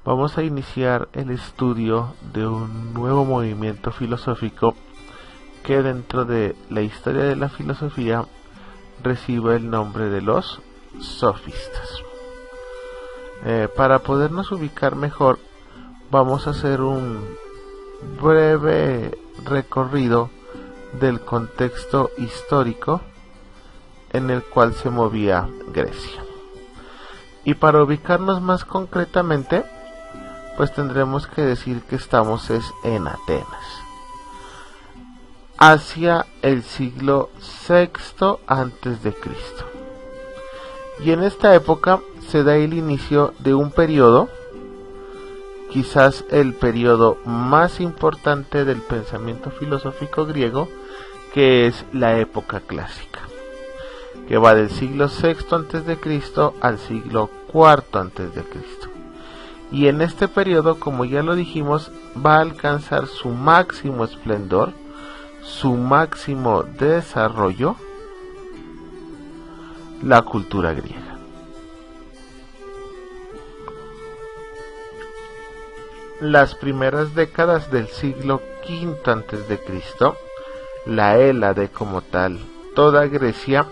Vamos a iniciar el estudio de un nuevo movimiento filosófico que dentro de la historia de la filosofía recibe el nombre de los sofistas. Para podernos ubicar mejor, vamos a hacer un breve recorrido del contexto histórico en el cual se movía Grecia. Y para ubicarnos más concretamente, pues tendremos que decir que estamos en Atenas, hacia el siglo VI antes de Cristo. Y en esta época se da el inicio de un periodo, quizás el periodo más importante del pensamiento filosófico griego, que es la época clásica, que va del siglo VI antes de Cristo al siglo IV antes de Cristo. Y en este periodo, como ya lo dijimos, va a alcanzar su máximo esplendor, su máximo desarrollo, la cultura griega. Las primeras décadas del siglo V antes de Cristo, la Hélade como tal, toda Grecia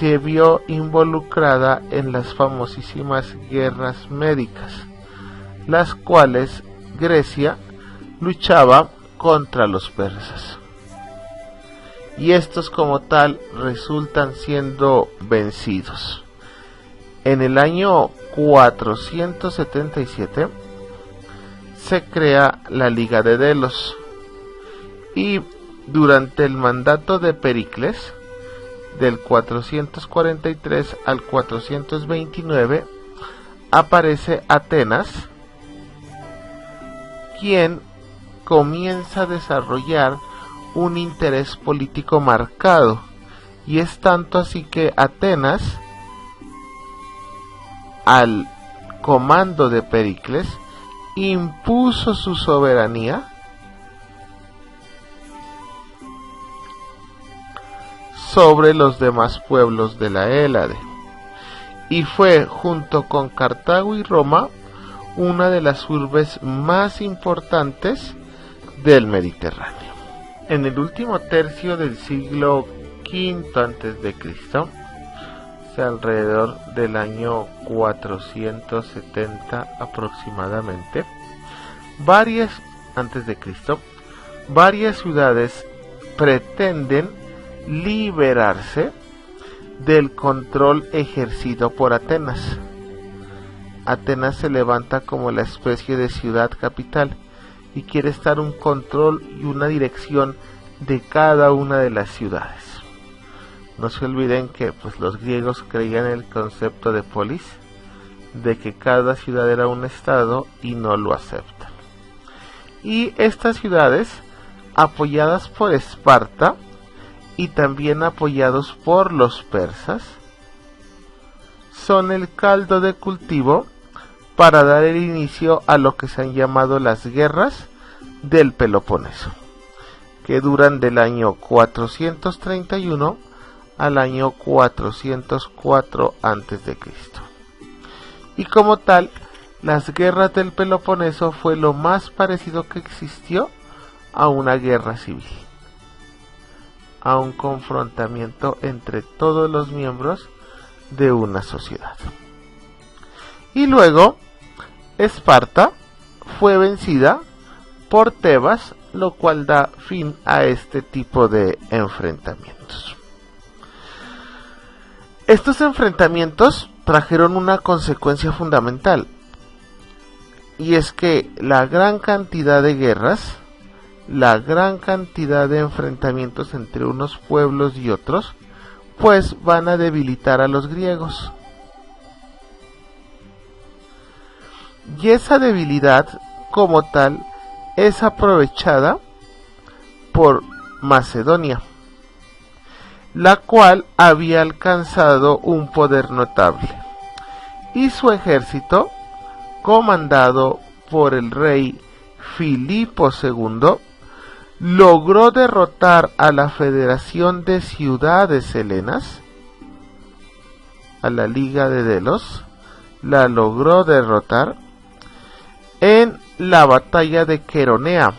se vio involucrada en las famosísimas guerras médicas, las cuales Grecia luchaba contra los persas. Y estos como tal resultan siendo vencidos. En el año 477 se crea la Liga de Delos, y durante el mandato de Pericles, del 443 al 429, aparece Atenas, quien comienza a desarrollar un interés político marcado, y es tanto así que Atenas, al comando de Pericles, impuso su soberanía sobre los demás pueblos de la Hélade, y fue, junto con Cartago y Roma, una de las urbes más importantes del Mediterráneo. En el último tercio del siglo V antes de Cristo, o sea, alrededor del año 470 aproximadamente, varias ciudades pretenden liberarse del control ejercido por Atenas. Atenas se levanta como la especie de ciudad capital y quiere estar un control y una dirección de cada una de las ciudades. No se olviden que los griegos creían en el concepto de polis, de que cada ciudad era un estado, y no lo aceptan. Y estas ciudades, apoyadas por Esparta y también apoyados por los persas, son el caldo de cultivo para dar el inicio a lo que se han llamado las guerras del Peloponeso, que duran del año 431 al año 404 a.C. Y como tal, las guerras del Peloponeso fue lo más parecido que existió a una guerra civil, a un confrontamiento entre todos los miembros de una sociedad. Y luego, Esparta fue vencida por Tebas, lo cual da fin a este tipo de enfrentamientos. Estos enfrentamientos trajeron una consecuencia fundamental, y es que la gran cantidad de guerras, la gran cantidad de enfrentamientos entre unos pueblos y otros, pues van a debilitar a los griegos. Y esa debilidad como tal es aprovechada por Macedonia, la cual había alcanzado un poder notable, y su ejército, comandado por el rey Filipo II, logró derrotar a la Federación de Ciudades Helenas a la Liga de Delos, la logró derrotar en la batalla de Queronea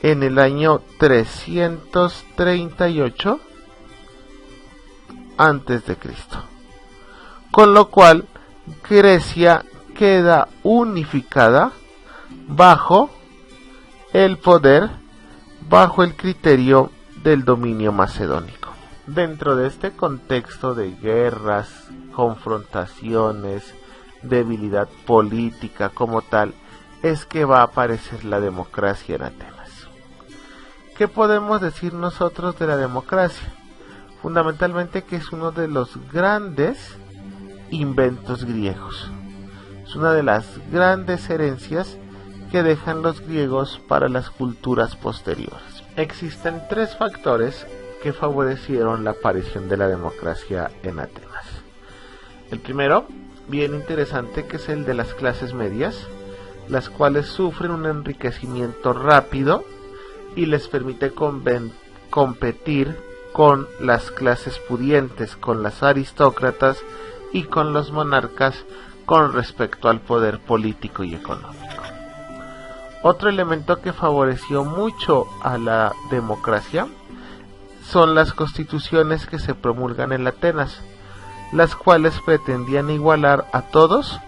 en el año 338 antes de Cristo, con lo cual Grecia queda unificada bajo el poder, bajo el criterio del dominio macedónico. Dentro de este contexto de guerras, confrontaciones, debilidad política como tal, es que va a aparecer la democracia en Atenas. ¿Qué podemos decir nosotros de la democracia? Fundamentalmente que es uno de los grandes inventos griegos. Es una de las grandes herencias que dejan los griegos para las culturas posteriores. Existen 3 factores que favorecieron la aparición de la democracia en Atenas. El primero, bien interesante, que es el de las clases medias, las cuales sufren un enriquecimiento rápido y les permite competir con las clases pudientes, con las aristócratas y con los monarcas con respecto al poder político y económico. Otro elemento que favoreció mucho a la democracia son las constituciones que se promulgan en Atenas, las cuales pretendían igualar a todos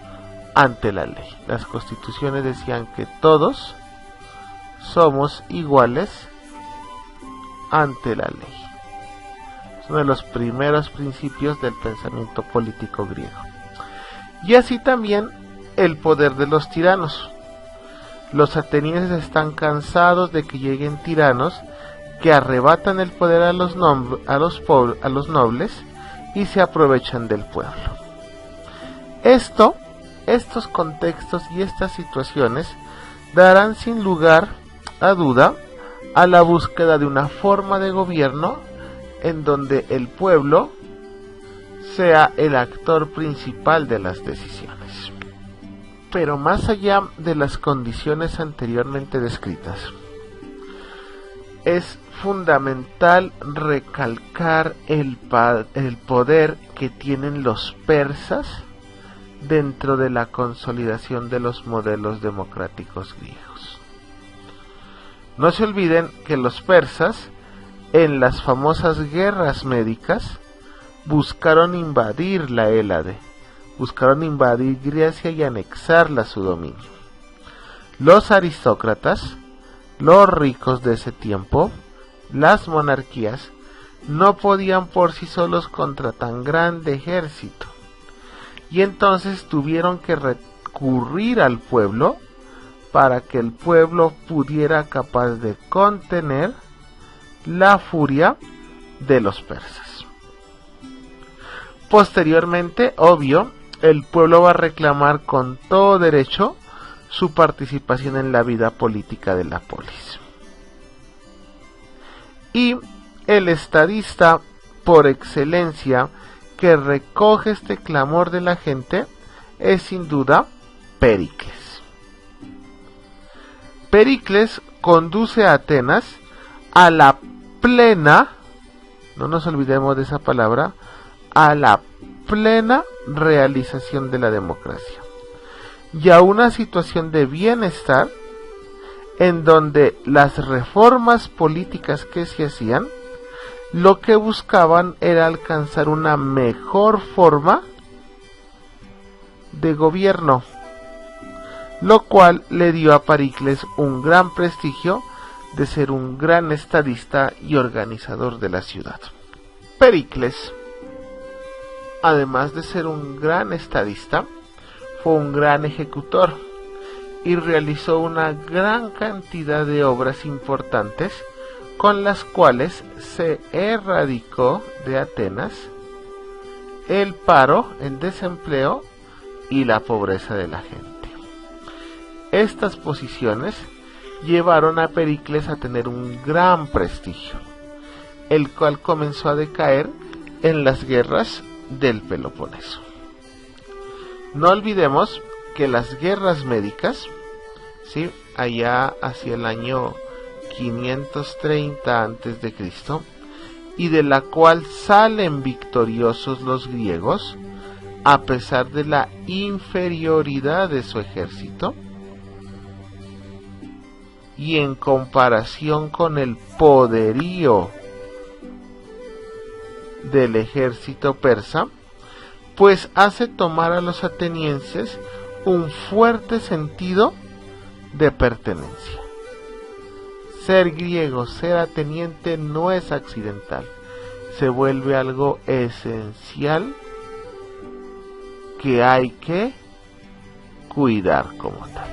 ante la ley. Las constituciones decían que todos somos iguales ante la ley. Es uno de los primeros principios del pensamiento político griego. Y así también el poder de los tiranos. Los atenienses están cansados de que lleguen tiranos que arrebatan el poder a los nobles y se aprovechan del pueblo. Estos contextos y estas situaciones darán sin lugar a duda a la búsqueda de una forma de gobierno en donde el pueblo sea el actor principal de las decisiones. Pero más allá de las condiciones anteriormente descritas, es fundamental recalcar el poder que tienen los persas dentro de la consolidación de los modelos democráticos griegos. No se olviden que los persas, en las famosas guerras médicas, buscaron invadir la Hélade, buscaron invadir Grecia y anexarla a su dominio. Los aristócratas, los ricos de ese tiempo, las monarquías, no podían por sí solos contra tan grande ejército, y entonces tuvieron que recurrir al pueblo para que el pueblo pudiera capaz de contener la furia de los persas. Posteriormente, obvio, el pueblo va a reclamar con todo derecho su participación en la vida política de la polis. Y el estadista por excelencia que recoge este clamor de la gente es sin duda Pericles. Pericles conduce a Atenas a la plena, no nos olvidemos de esa palabra, a la plena realización de la democracia y a una situación de bienestar en donde las reformas políticas que se hacían lo que buscaban era alcanzar una mejor forma de gobierno, lo cual le dio a Pericles un gran prestigio de ser un gran estadista y organizador de la ciudad. Pericles, además de ser un gran estadista, fue un gran ejecutor y realizó una gran cantidad de obras importantes con las cuales se erradicó de Atenas el paro, el desempleo y la pobreza de la gente. Estas posiciones llevaron a Pericles a tener un gran prestigio, el cual comenzó a decaer en las guerras del Peloponeso. No olvidemos que las guerras médicas, ¿sí?, allá hacia el año 530 a.C., y de la cual salen victoriosos los griegos, a pesar de la inferioridad de su ejército, y en comparación con el poderío del ejército persa, pues hace tomar a los atenienses un fuerte sentido de pertenencia. Ser griego, ser ateniente no es accidental, se vuelve algo esencial que hay que cuidar como tal.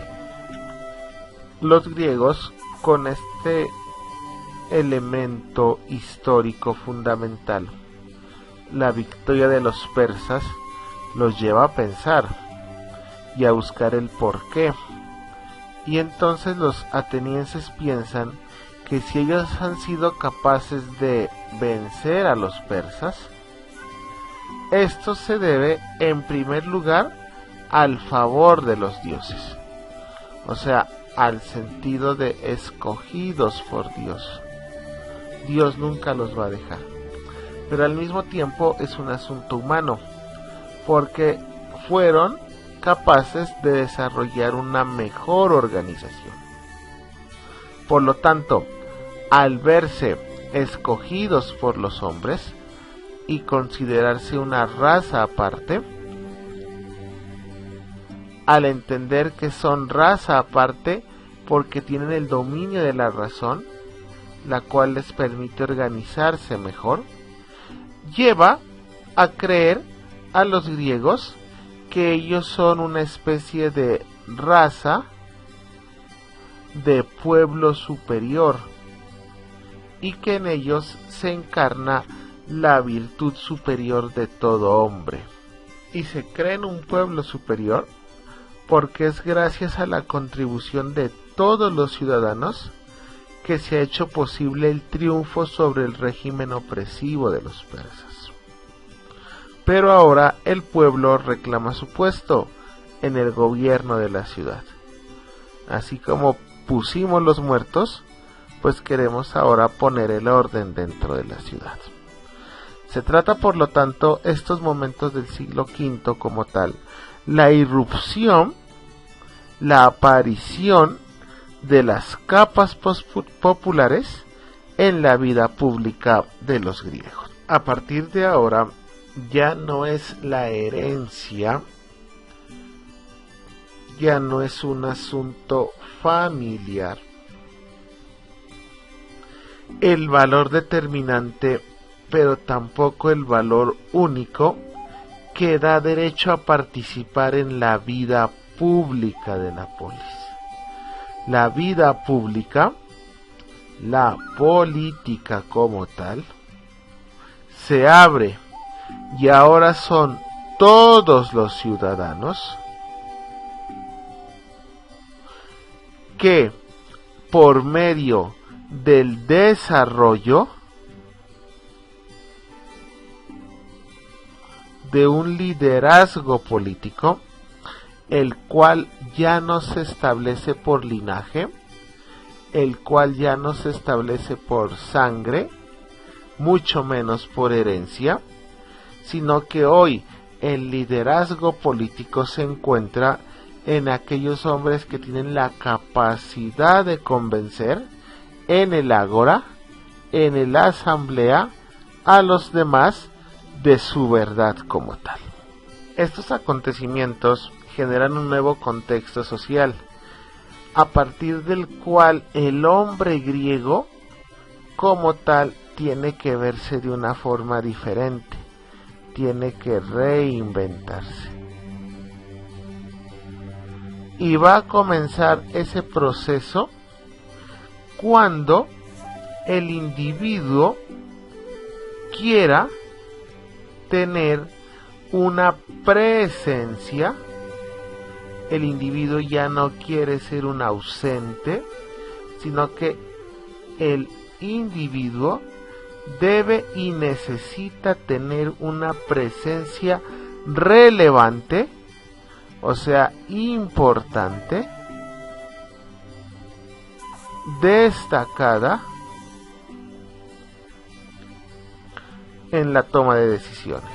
Los griegos, con este elemento histórico fundamental, la victoria de los persas, los lleva a pensar y a buscar el porqué. Y entonces los atenienses piensan que si ellos han sido capaces de vencer a los persas, esto se debe en primer lugar al favor de los dioses, o sea, al sentido de escogidos por Dios. Dios nunca los va a dejar, pero al mismo tiempo es un asunto humano, porque fueron capaces de desarrollar una mejor organización. Por lo tanto, al verse escogidos por los hombres y considerarse una raza aparte, al entender que son raza aparte porque tienen el dominio de la razón, la cual les permite organizarse mejor, lleva a creer a los griegos que ellos son una especie de raza de pueblo superior y que en ellos se encarna la virtud superior de todo hombre. Y se creen un pueblo superior porque es gracias a la contribución de todos los ciudadanos que se ha hecho posible el triunfo sobre el régimen opresivo de los persas. Pero ahora el pueblo reclama su puesto en el gobierno de la ciudad. Así como pusimos los muertos, pues queremos ahora poner el orden dentro de la ciudad. Se trata, por lo tanto, estos momentos del siglo V como tal, la irrupción, la aparición de las capas populares en la vida pública de los griegos. A partir de ahora ya no es la herencia, ya no es un asunto familiar el valor determinante, pero tampoco el valor único que da derecho a participar en la vida pública de la polis. La vida pública, la política como tal, se abre y ahora son todos los ciudadanos que por medio del desarrollo de un liderazgo político, el cual ya no se establece por linaje, el cual ya no se establece por sangre, mucho menos por herencia, sino que hoy el liderazgo político se encuentra en aquellos hombres que tienen la capacidad de convencer en el ágora, en la asamblea, a los demás de su verdad como tal. Estos acontecimientos generan un nuevo contexto social, a partir del cual el hombre griego como tal tiene que verse de una forma diferente, tiene que reinventarse. Y va a comenzar ese proceso cuando el individuo quiera tener una presencia. El individuo ya no quiere ser un ausente, sino que el individuo debe y necesita tener una presencia relevante, o sea, importante, destacada en la toma de decisiones.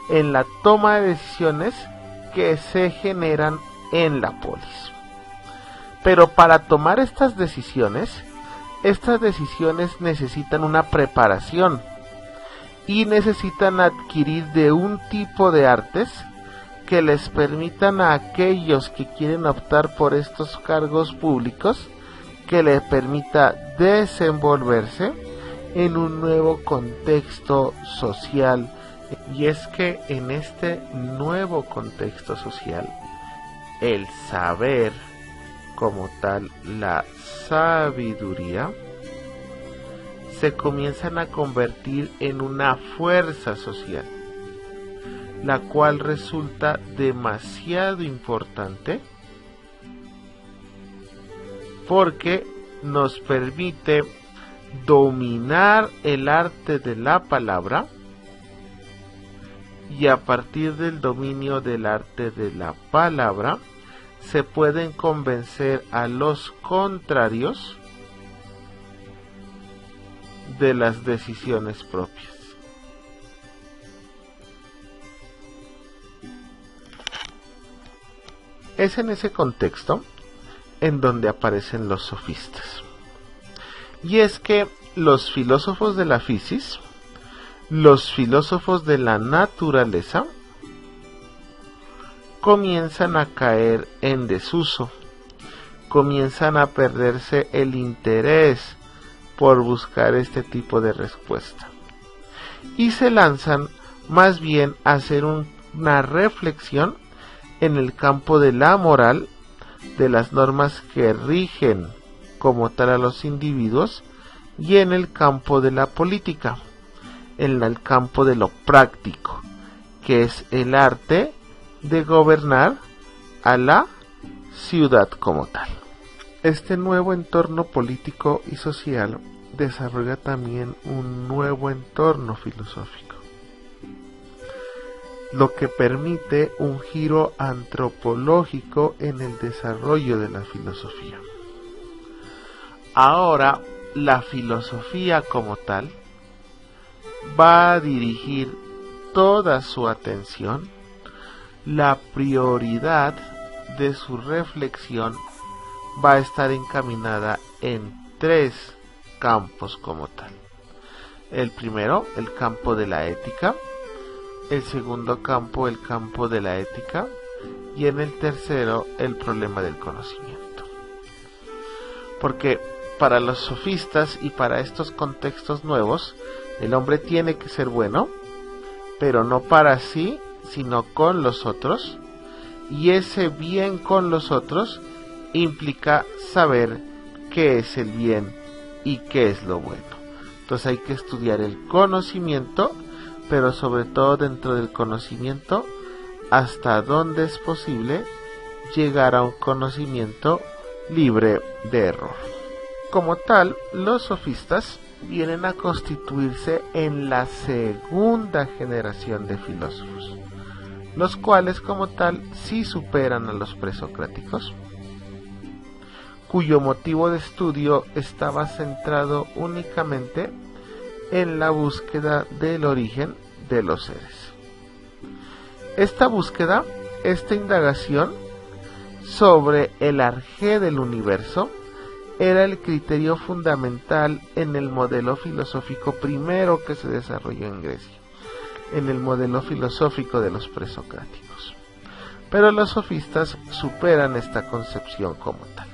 en la toma de decisiones que se generan en la polis. Pero para tomar estas decisiones necesitan una preparación y necesitan adquirir de un tipo de artes que les permitan a aquellos que quieren optar por estos cargos públicos, que les permita desenvolverse en un nuevo contexto social. Y es que en este nuevo contexto social, el saber como tal, la sabiduría, se comienzan a convertir en una fuerza social, la cual resulta demasiado importante porque nos permite dominar el arte de la palabra, y a partir del dominio del arte de la palabra se pueden convencer a los contrarios de las decisiones propias. Es en ese contexto en donde aparecen los sofistas. Y es que los filósofos de la fisis, los filósofos de la naturaleza, comienzan a caer en desuso, comienzan a perderse el interés por buscar este tipo de respuesta y se lanzan más bien a hacer una reflexión en el campo de la moral, de las normas que rigen como tal a los individuos, y en el campo de la política, en el campo de lo práctico, que es el arte de gobernar a la ciudad como tal. Este nuevo entorno político y social desarrolla también un nuevo entorno filosófico, lo que permite un giro antropológico en el desarrollo de la filosofía. Ahora, la filosofía como tal va a dirigir toda su atención, la prioridad de su reflexión va a estar encaminada en tres campos como tal. El primero, el campo de la ética; el segundo campo, el campo de la ética; y en el tercero, el problema del conocimiento. Porque para los sofistas y para estos contextos nuevos, el hombre tiene que ser bueno, pero no para sí, sino con los otros, y ese bien con los otros implica saber qué es el bien y qué es lo bueno. Entonces hay que estudiar el conocimiento, pero sobre todo dentro del conocimiento, hasta donde es posible llegar a un conocimiento libre de error. Como tal, los sofistas vienen a constituirse en la segunda generación de filósofos, los cuales como tal sí superan a los presocráticos, cuyo motivo de estudio estaba centrado únicamente en la búsqueda del origen de los seres. Esta búsqueda, esta indagación sobre el arjé del universo, era el criterio fundamental en el modelo filosófico primero que se desarrolló en Grecia, en el modelo filosófico de los presocráticos. Pero los sofistas superan esta concepción como tal.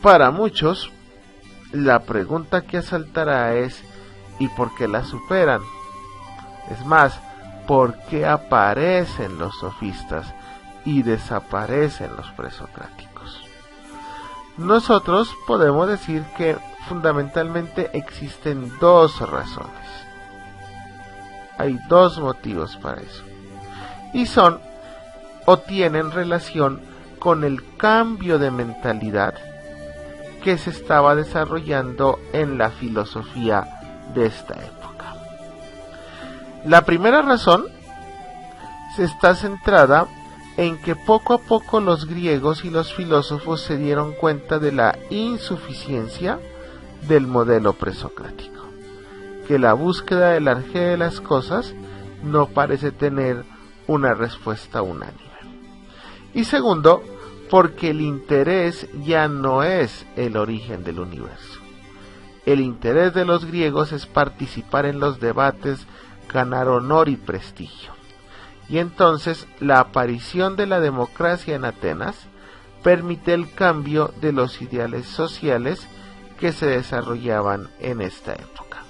Para muchos, la pregunta que asaltará es: ¿y por qué la superan? Es más, ¿por qué aparecen los sofistas y desaparecen los presocráticos? Nosotros podemos decir que fundamentalmente existen dos razones. Hay dos motivos para eso. Y son o tienen relación con el cambio de mentalidad que se estaba desarrollando en la filosofía de esta época. La primera razón se está centrada en que poco a poco los griegos y los filósofos se dieron cuenta de la insuficiencia del modelo presocrático. que la búsqueda del arjé de las cosas no parece tener una respuesta unánime. Y segundo, porque el interés ya no es el origen del universo. El interés de los griegos es participar en los debates, ganar honor y prestigio. Y entonces la aparición de la democracia en Atenas permite el cambio de los ideales sociales que se desarrollaban en esta época.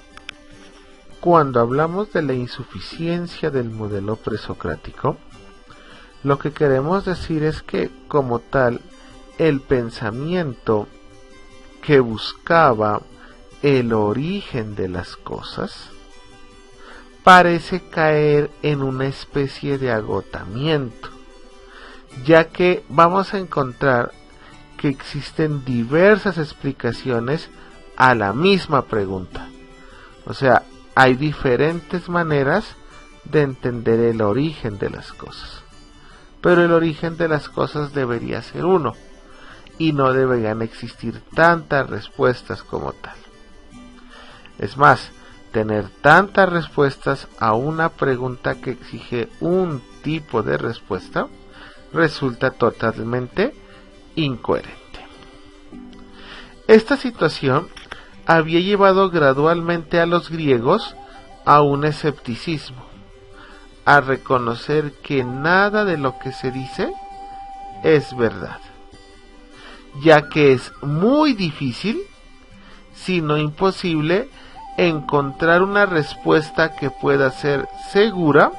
Cuando hablamos de la insuficiencia del modelo presocrático, lo que queremos decir es que, como tal, el pensamiento que buscaba el origen de las cosas parece caer en una especie de agotamiento, ya que vamos a encontrar que existen diversas explicaciones a la misma pregunta. O sea, hay diferentes maneras de entender el origen de las cosas. Pero el origen de las cosas debería ser uno, y no deberían existir tantas respuestas como tal. Es más, tener tantas respuestas a una pregunta que exige un tipo de respuesta resulta totalmente incoherente. Esta situación había llevado gradualmente a los griegos a un escepticismo, a reconocer que nada de lo que se dice es verdad, ya que es muy difícil, si no imposible, encontrar una respuesta que pueda ser segura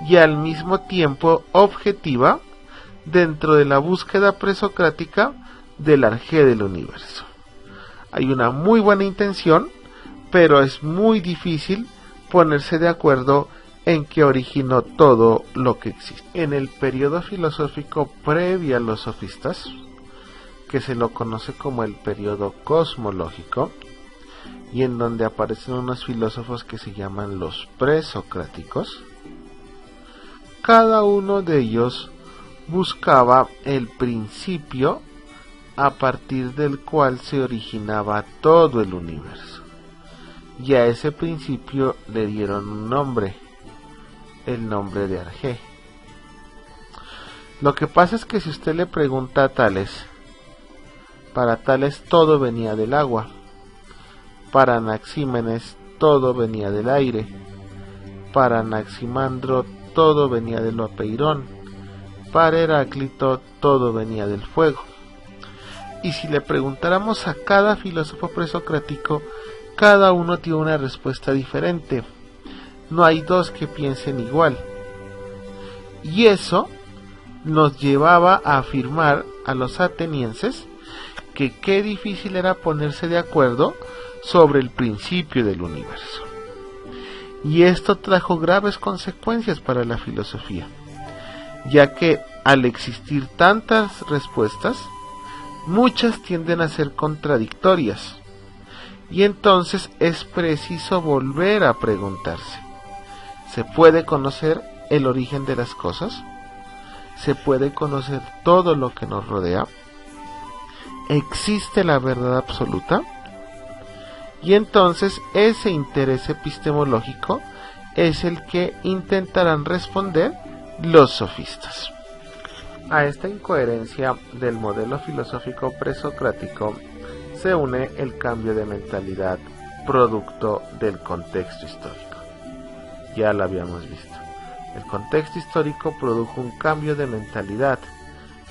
y al mismo tiempo objetiva dentro de la búsqueda presocrática del arjé del universo. Hay una muy buena intención, pero es muy difícil ponerse de acuerdo en qué originó todo lo que existe. En el periodo filosófico previo a los sofistas, que se lo conoce como el periodo cosmológico, y en donde aparecen unos filósofos que se llaman los presocráticos, cada uno de ellos buscaba el principio a partir del cual se originaba todo el universo, y a ese principio le dieron un nombre, el nombre de arjé. Lo que pasa es que si usted le pregunta a Tales, para Tales todo venía del agua, para Anaxímenes todo venía del aire, para Anaximandro todo venía del apeirón, para Heráclito todo venía del fuego. Y si le preguntáramos a cada filósofo presocrático, cada uno tiene una respuesta diferente. No hay dos que piensen igual. Y eso nos llevaba a afirmar a los atenienses que qué difícil era ponerse de acuerdo sobre el principio del universo. Y esto trajo graves consecuencias para la filosofía, ya que al existir tantas respuestas, muchas tienden a ser contradictorias, y entonces es preciso volver a preguntarse: ¿se puede conocer el origen de las cosas? ¿Se puede conocer todo lo que nos rodea? ¿Existe la verdad absoluta? Y entonces ese interés epistemológico es el que intentarán responder los sofistas. A esta incoherencia del modelo filosófico presocrático se une el cambio de mentalidad producto del contexto histórico. Ya lo habíamos visto. El contexto histórico produjo un cambio de mentalidad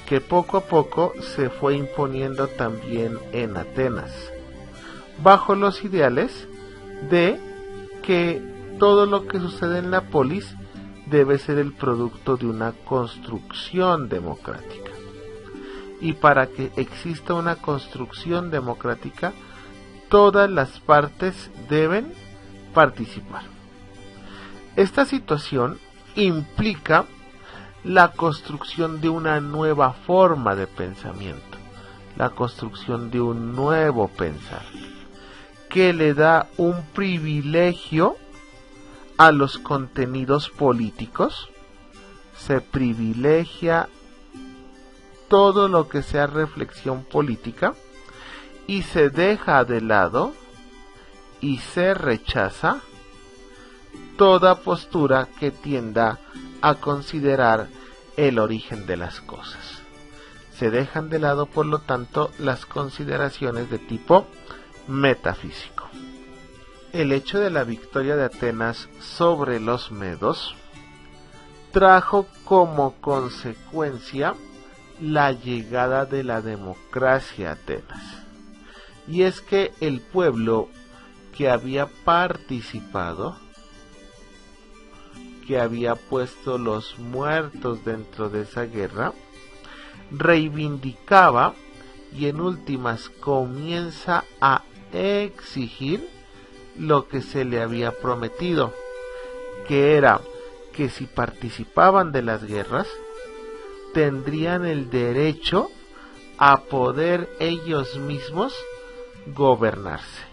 que poco a poco se fue imponiendo también en Atenas, bajo los ideales de que todo lo que sucede en la polis debe ser el producto de una construcción democrática. Y para que exista una construcción democrática, todas las partes deben participar. Esta situación implica la construcción de una nueva forma de pensamiento, la construcción de un nuevo pensar, que le da un privilegio a los contenidos políticos. Se privilegia todo lo que sea reflexión política y se deja de lado y se rechaza toda postura que tienda a considerar el origen de las cosas. Se dejan de lado, por lo tanto, las consideraciones de tipo metafísico. El hecho de la victoria de Atenas sobre los medos trajo como consecuencia la llegada de la democracia a Atenas. Y es que el pueblo que había participado, que había puesto los muertos dentro de esa guerra, reivindicaba y en últimas comienza a exigir lo que se le había prometido, que era que si participaban de las guerras, tendrían el derecho a poder ellos mismos gobernarse,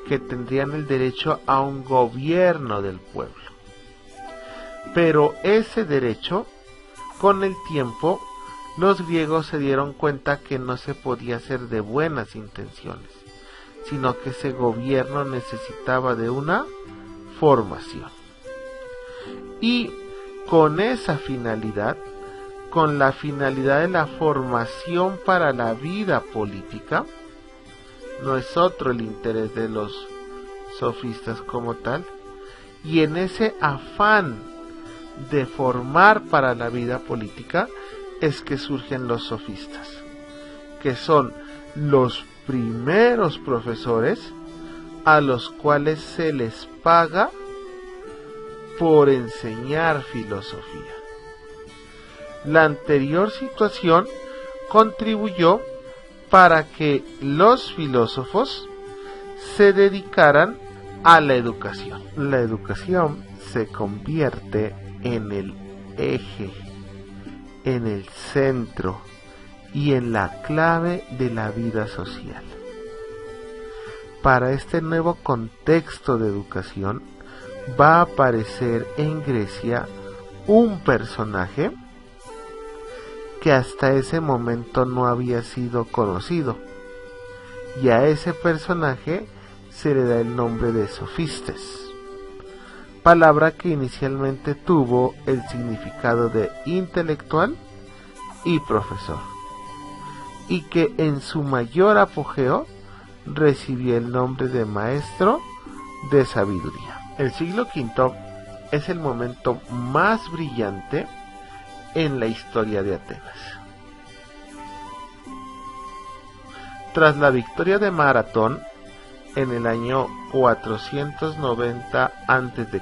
que tendrían el derecho a un gobierno del pueblo. Pero ese derecho, con el tiempo, los griegos se dieron cuenta que no se podía hacer de buenas intenciones, sino que ese gobierno necesitaba de una formación. Y con esa finalidad, con la finalidad de la formación para la vida política, no es otro el interés de los sofistas como tal, y en ese afán de formar para la vida política es que surgen los sofistas, que son los primeros profesores a los cuales se les paga por enseñar filosofía. La anterior situación contribuyó para que los filósofos se dedicaran a la educación. La educación se convierte en el eje, en el centro y en la clave de la vida social. Para este nuevo contexto de educación va a aparecer en Grecia un personaje que hasta ese momento no había sido conocido, y a ese personaje se le da el nombre de Sofistes, palabra que inicialmente tuvo el significado de intelectual y profesor, y que en su mayor apogeo recibió el nombre de maestro de sabiduría. El siglo V es el momento más brillante en la historia de Atenas. Tras la victoria de Maratón en el año 490 a.C.,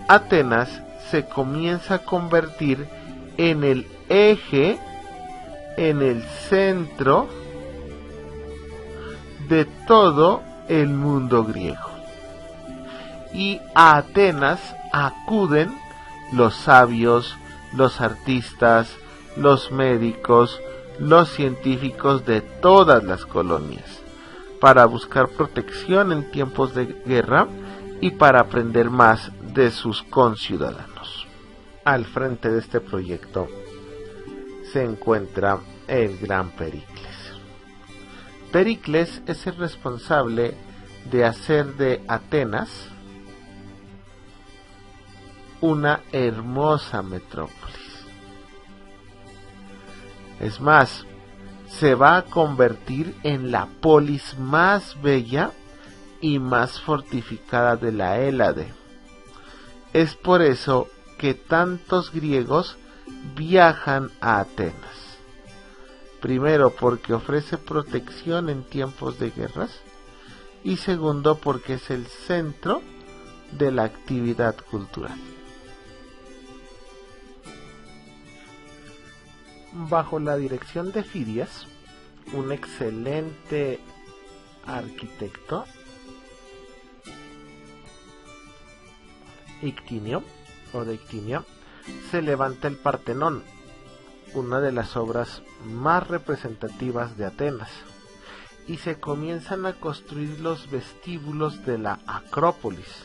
Atenas se comienza a convertir en el eje, en el centro de todo el mundo griego. Y a Atenas acuden los sabios, los artistas, los médicos, los científicos de todas las colonias, para buscar protección en tiempos de guerra y para aprender más de sus conciudadanos. Al frente de este proyecto se encuentra el gran Pericles. Pericles es el responsable de hacer de Atenas una hermosa metrópolis. Es más, se va a convertir en la polis más bella y más fortificada de la Hélade. Es por eso que tantos griegos viajan a Atenas. Primero, porque ofrece protección en tiempos de guerras, y segundo, porque es el centro de la actividad cultural. Bajo la dirección de Fidias, un excelente arquitecto, Ictinio, se levanta el Partenón, una de las obras más representativas de Atenas, y se comienzan a construir los vestíbulos de la Acrópolis,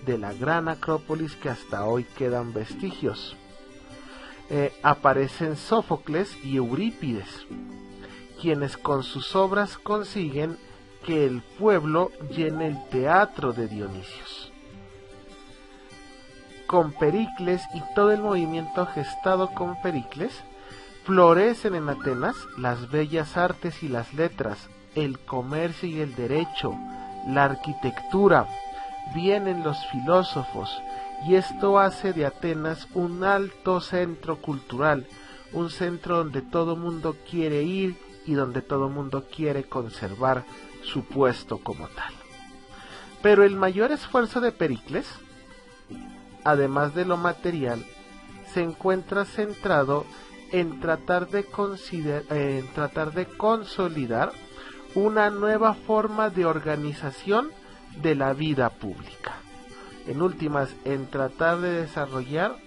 de la gran Acrópolis que hasta hoy quedan vestigios. Aparecen Sófocles y Eurípides, quienes con sus obras consiguen que el pueblo llene el teatro de Dionisios. Con Pericles y todo el movimiento gestado con Pericles, florecen en Atenas las bellas artes y las letras, el comercio y el derecho, la arquitectura, vienen los filósofos, y esto hace de Atenas un alto centro cultural, un centro donde todo mundo quiere ir y donde todo mundo quiere conservar su puesto como tal. Pero el mayor esfuerzo de Pericles, además de lo material, se encuentra centrado en tratar de consolidar una nueva forma de organización de la vida pública. En últimas, en tratar de desarrollar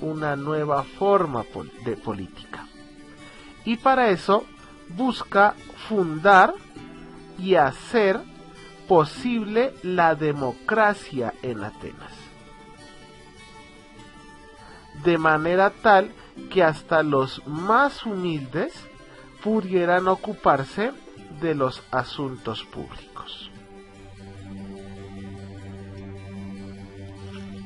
una nueva forma de política. Y para eso busca fundar y hacer posible la democracia en Atenas, de manera tal que hasta los más humildes pudieran ocuparse de los asuntos públicos.